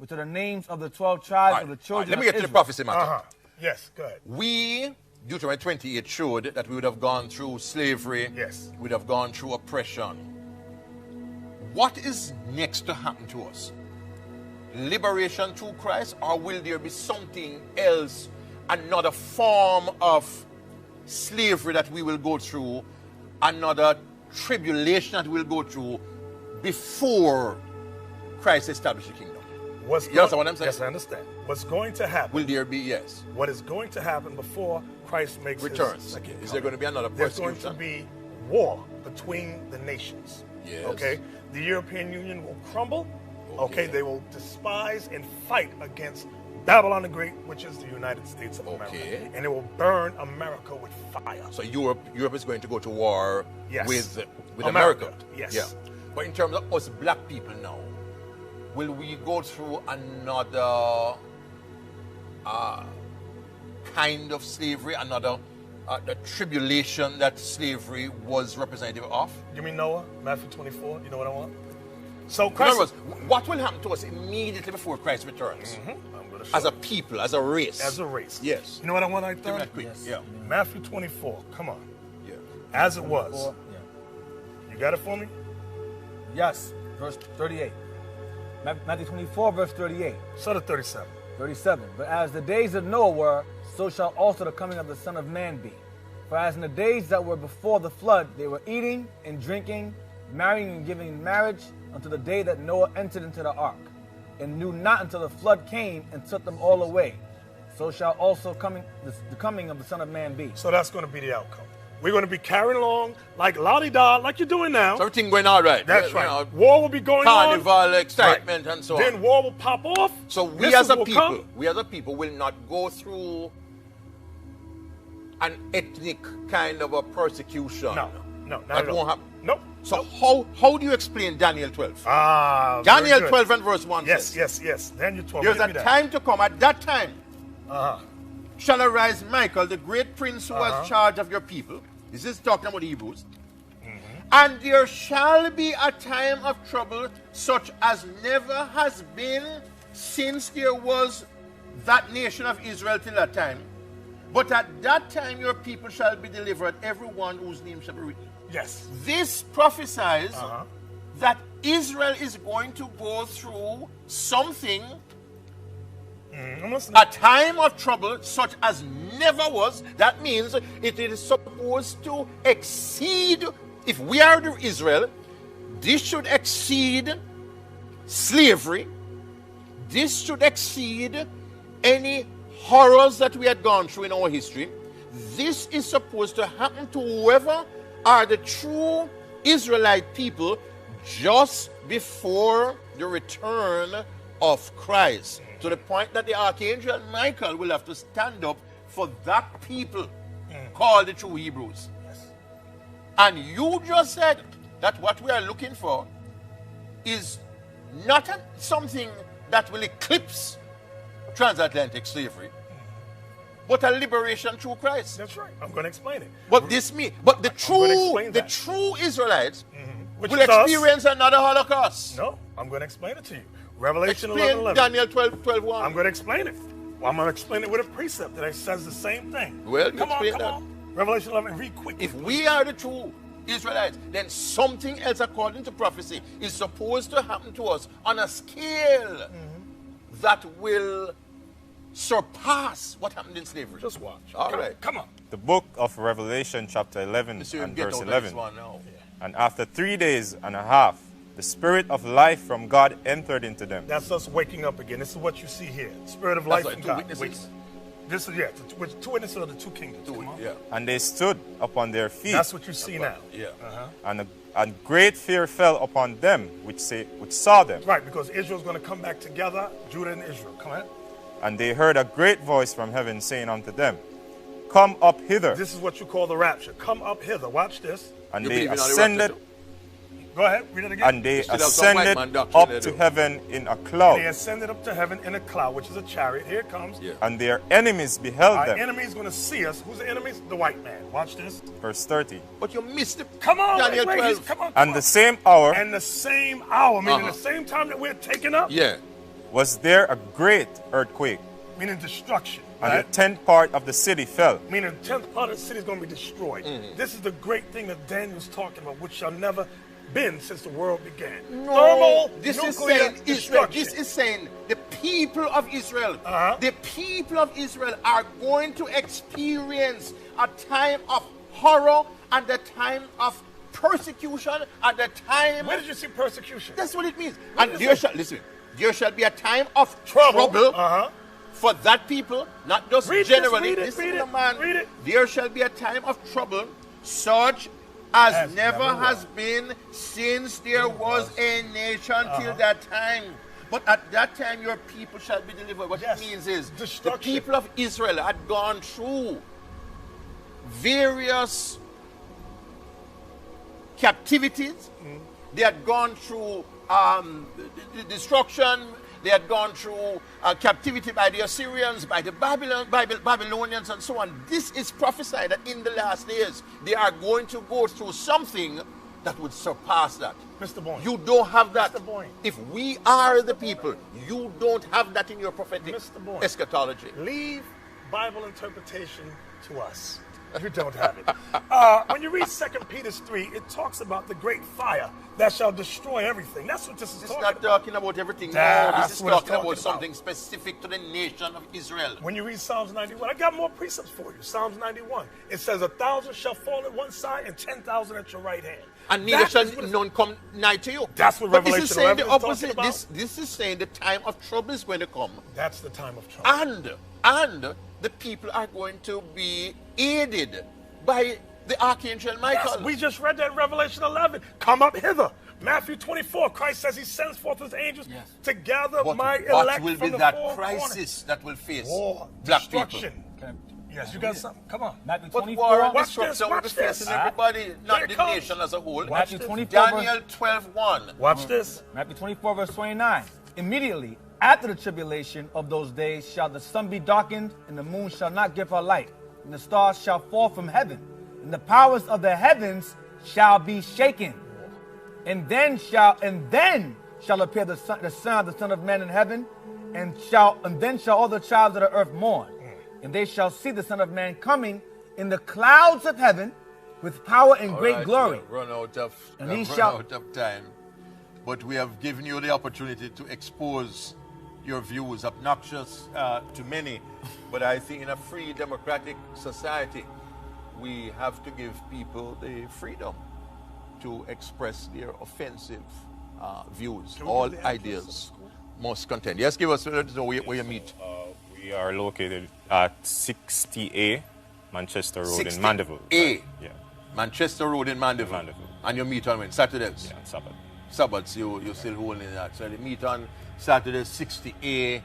which are the names of the 12 tribes of the children Let me get of to the Israel. prophecy matter. Yes, go ahead. We, Deuteronomy 28 showed that we would have gone through slavery. Yes. We would have gone through oppression. What is next to happen to us? Liberation through Christ, or will there be something else, another form of slavery that we will go through, another tribulation that we'll go through before Christ established the kingdom? You understand what I'm saying? Yes, I understand. What's going to happen? Will there be, yes. What is going to happen before Christ makes returns? His second Is there going to be another There's persecution? going to be war between the nations. Yes. Okay? The European Union will crumble. Okay? They will despise and fight against Babylon the Great, which is the United States of America. And it will burn America with fire. So Europe is going to go to war Yes. with America. Yes. Yeah. But in terms of us black people now, will we go through another kind of slavery, another the tribulation that slavery was representative of? You mean Noah? Matthew 24? You know what I want? So In Christ... other words, what will happen to us immediately before Christ returns? As a people, as a race. As a race. Yes. You know what I want, I Give me that quick. Yes. Yeah. Matthew 24. Come on. Yeah. As it was. Yeah. You got it for me? Yes, verse 38. Matthew 24, verse 38. So to 37. 37. But as the days of Noah were, so shall also the coming of the Son of Man be. For as in the days that were before the flood, they were eating and drinking, marrying and giving in marriage, until the day that Noah entered into the ark, and knew not until the flood came and took them all away. So shall also the coming of the Son of Man be. So that's going to be the outcome. We're going to be carrying along like la-di-da, like you're doing now. So everything going all right. That's You right. know, War will be going carnival, on. excitement, and so on. Then war will pop off. So we Missiles as a will people, come. will not go through an ethnic kind of a persecution. No, not That at all. won't happen. Nope. So how do you explain Daniel 12? very Daniel good. 12 and verse 1 Yes, says, yes. Daniel 12. there's give a me that. time to come, at that time shall arise Michael, the great prince who has charge of your people. This is talking about Hebrews. And there shall be a time of trouble such as never has been since there was that nation of Israel till that time. But at that time your people shall be delivered, every one whose name shall be written. Yes. This prophesies that Israel is going to go through something, a time of trouble such as never was. That means it is supposed to exceed, if we are the Israel, this should exceed slavery. This should exceed any horrors that we had gone through in our history. This is supposed to happen to whoever are the true Israelite people just before the return of Christ. To the point that the Archangel Michael will have to stand up for that people called the true Hebrews. Yes. And you just said that what we are looking for is not something that will eclipse transatlantic slavery, but a liberation through Christ. That's right. I'm going to explain it. But the true Israelites Which will is us. experience another Holocaust. No, I'm going to explain it to you. Revelation Explain 11:11. Daniel 12:1. I'm going to explain it. Well, I'm going to explain it with a precept that says the same thing. Well, come explain that. on. Revelation 11, read quickly. If we are the true Israelites, then something else according to prophecy is supposed to happen to us on a scale that will surpass what happened in slavery. Just watch. All right. Come on. The book of Revelation, chapter 11 and verse 11. And after 3 days and a half, the Spirit of life from God entered into them. That's us waking up again. This is what you see here. Spirit of life That's from right, God. two witnesses. This is, two witnesses of the two kingdoms. Come on. Yeah. And they stood upon their feet. That's what you see now. Yeah. And great fear fell upon them which saw them. Right, because Israel's going to come back together, Judah and Israel. Come on. And they heard a great voice from heaven saying unto them, Come up hither. This is what you call the rapture. Come up hither. Watch this. And You they believe in all the ascended, rapture Go ahead, read it again. and they still have some white ascended man doctrine up they to do. heaven in a They cloud. ascended up to heaven in a cloud, which is a chariot. Here it comes. Yeah. And their enemies beheld Our them. enemy's going to see us. Who's the enemies? The white man. Watch this. Verse 30. But you missed it. Come on, Daniel wait, 12. come on. And the same hour, And the same hour, meaning the same time that we're taking up. Yeah. was there a great earthquake, Meaning destruction. and Right? the 10th part of the city fell. Meaning the 10th part of the city is going to be destroyed. This is the great thing that Daniel's talking about, which shall never been since the world began. No, this is nuclear saying Israel. destruction. This is saying the people of Israel. Uh-huh. The people of Israel are going to experience a time of horror and a time of persecution at the time. Where did you see persecution? That's what it means. What And is there it? shall listen. There shall be a time of trouble Uh-huh. for that people, not just Read this, generally. read it, Listen, read it, man. read it. There shall be a time of trouble, such as As never never has been since there was a nation till that time. But at that time, your people shall be delivered. What Yes. it means is the Destruction. people of Israel had gone through various captivities. They had gone through destruction. They had gone through captivity by the Assyrians, by the Babylonians, and so on. This is prophesied that in the last days, they are going to go through something that would surpass that. Mr. Boyne. You don't have that. Mr. Boyne. If we are the people, you don't have that in your prophetic Mr. Boyne. eschatology. Leave Bible interpretation to us. You don't have it. When you read 2 Peter 3, it talks about the great fire that shall destroy everything. That's what this is It's talking not about. talking about everything. No, That's this is what it's talking about talking about. something specific to the nation of Israel. When you read Psalms 91, I got more precepts for you. Psalms 91. It says 1,000 shall fall at one side and 10,000 at your right hand. And neither That shall is what it's- none come nigh to you. That's what But this Revelation is saying 11 the is talking opposite. about. This is saying the time of trouble is going to come. That's the time of trouble. And the people are going to be aided by the Archangel Michael. Yes, we just read that in Revelation 11. Come up hither. Matthew 24, Christ says he sends forth his angels to gather my elect what will from be the that four crisis that will face War, black destruction. people? Yes, you got something. Come on. Matthew But 24. war and Watch destruction will be this, watch facing this. everybody, Here not it the comes. nation as a whole. Matthew 24. Daniel 12:1. Watch this. Matthew 24, verse 29. Immediately after the tribulation of those days shall the sun be darkened, and the moon shall not give her light, and the stars shall fall from heaven, and the powers of the heavens shall be shaken. And then shall appear the son of the Son of Man in heaven, and then shall all the tribes of the earth mourn. And they shall see the Son of Man coming in the clouds of heaven with power and great glory. Run out of And he shall- out of time. But we have given you the opportunity to expose your views, obnoxious to many. But I think in a free democratic society, we have to give people the freedom to express their offensive views. we All give the address of the ideas school? must contain. Yes, let us know where you meet. We are located at 60A Manchester Road 60 in Mandeville. A. Yeah, Manchester Road in Mandeville. Mandeville. And you meet on when? Saturdays? yeah, Sabbath. Sabbaths, you still holding that. So they meet on Saturday, 60A,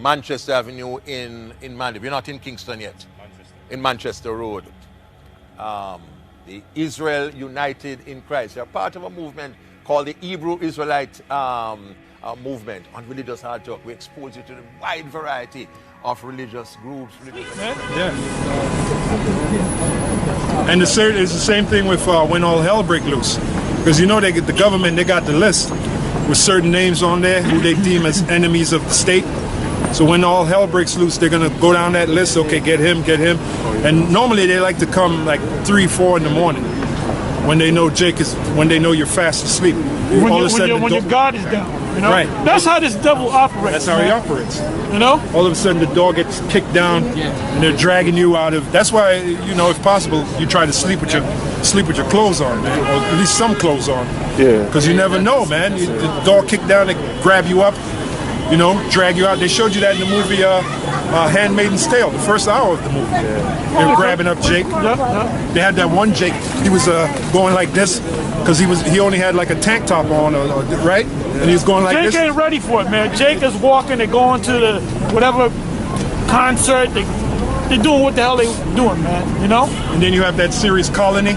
Manchester Avenue in Mandeville. You're not in Kingston yet. Manchester. In Manchester Road. The Israel United in Christ. You're part of a movement called the Hebrew Israelite movement on religious hard talk. We expose you to the wide variety of religious groups. Yeah. And it's the same thing with when all hell break loose. Because you know the government, they got the list with certain names on there who they deem as enemies of the state. So when all hell breaks loose, they're going to go down that list. Okay, get him. And normally they like to come like 3, 4 in the morning when they know when they know you're fast asleep. When your guard is down, you know? Right. That's how this devil operates. That's how he man. operates. You know? All of a sudden the door gets kicked down and they're dragging you out of. That's why, you know, if possible, you try to sleep with your clothes on, man, or at least some clothes on. Yeah. Because you never know, man. The door kicked down, they grab you up, you know, drag you out. They showed you that in the movie Handmaid's Tale, the first hour of the movie. They were grabbing up Jake. They had that one Jake. He was going like this because he only had like a tank top on, right? And he was going like Jake this. ain't ready for it, man. Jake is walking, they're going to the whatever concert, they're doing what the hell they doing, man, you know? And then you have that series Colony.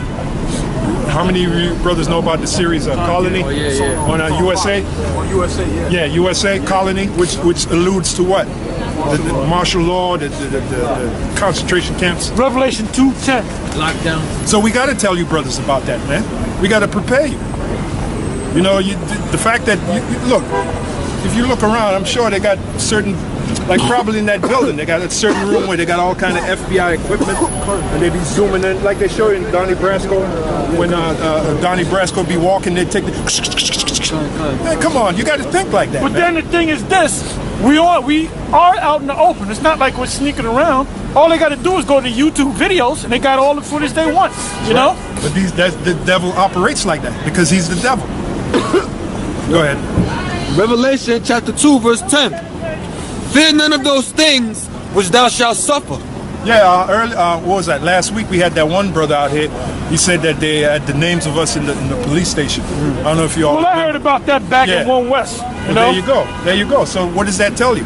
How many of you brothers know about the series Colony on USA? On USA, yeah. Yeah, USA Colony, which alludes to what? The martial law, the concentration camps. Revelation 2:10. Lockdown. So we got to tell you brothers about that, man. We got to prepare you. You know, the fact that look, if you look around, I'm sure they got certain, like probably in that building, they got a certain room where they got all kind of FBI equipment, and they be zooming in, like they show in Donnie Brasco. When Donnie Brasco be walking, they take the. Man, come on, you got to think like that. But man. then the thing is this: we are out in the open. It's not like we're sneaking around. All they got to do is go to YouTube videos, and they got all the footage they want. You know. But the devil operates like that because he's the devil. Go ahead. Revelation chapter 2 verse 10. Fear none of those things which thou shalt suffer. Yeah, what was that? Last week we had that one brother out here. He said that they had the names of us in the police station. I don't know if you all. Well, I heard about that back in One West. You know? There you go. So what does that tell you?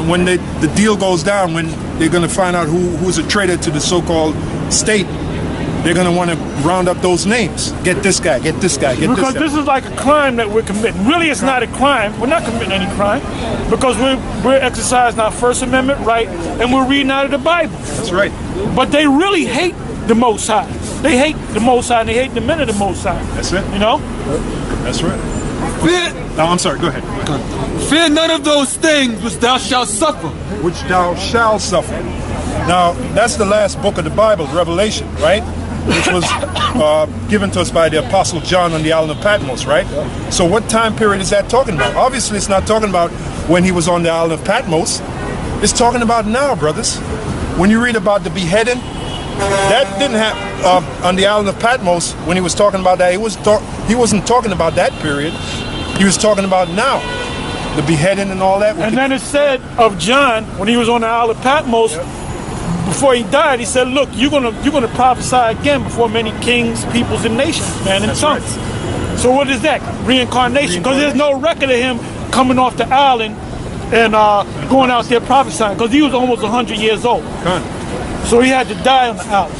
When the deal goes down, when they're going to find out who's a traitor to the so-called state, they're going to want to round up those names. Get this guy, get this guy, get this guy. Because this is like a crime that we're committing. Really, it's not a crime. We're not committing any crime because we're exercising our First Amendment right and we're reading out of the Bible. That's right. But they really hate the Most High. They hate the Most High and they hate the men of the Most High. That's it. You know? That's right. No, I'm sorry, go ahead. Fear none of those things which thou shalt suffer. Which thou shalt suffer. Now, that's the last book of the Bible, Revelation, right? Which was given to us by the Apostle John on the island of Patmos, right? So what time period is that talking about? Obviously, it's not talking about when he was on the island of Patmos. It's talking about now, brothers. When you read about the beheading, that didn't happen on the island of Patmos. When he was talking about that, he wasn't talking about that period. He was talking about now, the beheading and all that. And then it said of John, when he was on the island of Patmos, before he died, he said, look, you're gonna prophesy again before many kings, peoples, and nations, man, and tongues. Right. So what is that? Reincarnation. Because there's no record of him coming off the island and going out there prophesying, because he was almost 100 years old. So he had to die on the island.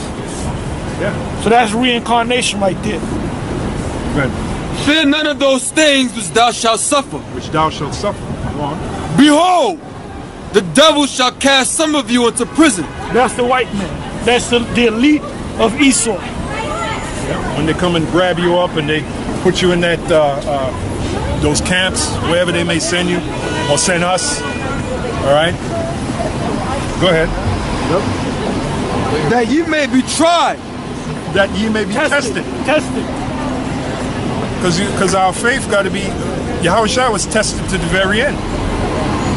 Yeah. So that's reincarnation right there. Right. Fear none of those things which thou shalt suffer. Which thou shalt suffer. Go on. Behold, the devil shall cast some of you into prison. That's the white man. That's the elite of Esau. Yeah. When they come and grab you up and they put you in that those camps, wherever they may send you or send us. All right. Go ahead. Yep. That ye may be tried. That ye may be tested. Tested. Because our faith got to be. Yahushua was tested to the very end.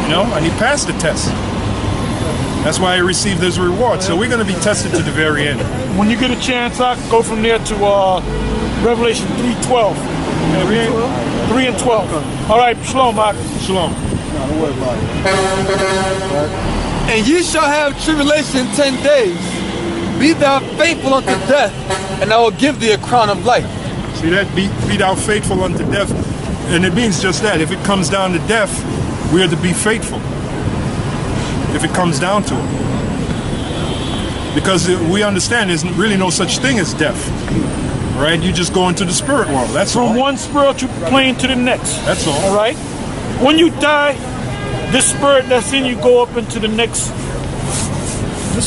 You know, and he passed the test. That's why he received his reward. So we're going to be tested to the very end. When you get a chance, I go from there to Revelation 3:12. 3 and 12. All right, shalom, Mark. Shalom. And ye shall have tribulation 10 days. Be thou faithful unto death, and I will give thee a crown of life. See that? Be thou faithful unto death. And it means just that. If it comes down to death, we are to be faithful. If it comes down to it. Because we understand there's really no such thing as death. Right? You just go into the spirit world. That's all. From one spiritual plane to the next. That's all. All right? When you die, this spirit that's in you go up into the next, the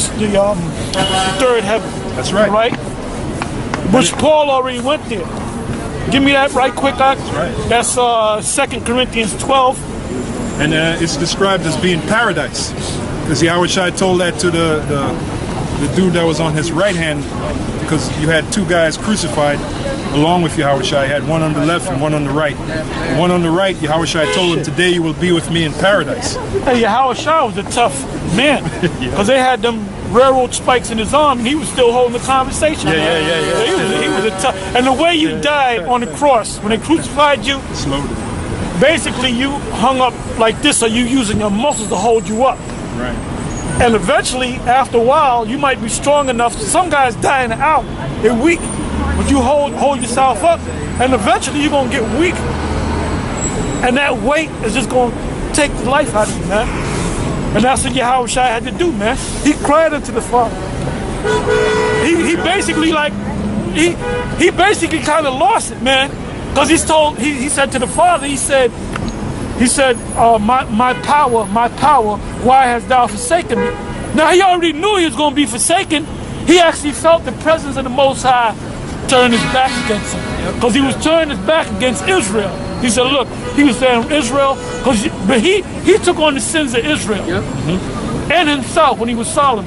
third heaven. That's right. Right? Which Paul already went there. Give me that right quick, Doc. That's right. That's 2 Corinthians 12. And it's described as being paradise. Because Yahushua told that to the dude that was on his right hand, because you had two guys crucified along with Yahushua. You had one on the left and one on the right. The one on the right, Yahushua told him, today you will be with me in paradise. Hey, Yahushua was a tough man. Because they had them railroad spikes in his arm and he was still holding the conversation. Yeah. He was a tough. And the way you died on the cross, when they crucified you, basically you hung up like this, or you using your muscles to hold you up. Right. And eventually, after a while, you might be strong enough. Some guys die in an hour. They're weak. But you hold yourself up, and eventually you're going to get weak. And that weight is just going to take the life out of you, man. And that's what Yahushua had to do, man. He cried unto the Father. He basically he basically kind of lost it, man. Because he said to the Father, he said, my power, why hast thou forsaken me? Now he already knew he was going to be forsaken. He actually felt the presence of the Most High turn his back against him. Because he was turning his back against Israel. He said, look, he was saying Israel, but he took on the sins of Israel and himself when he was Solomon.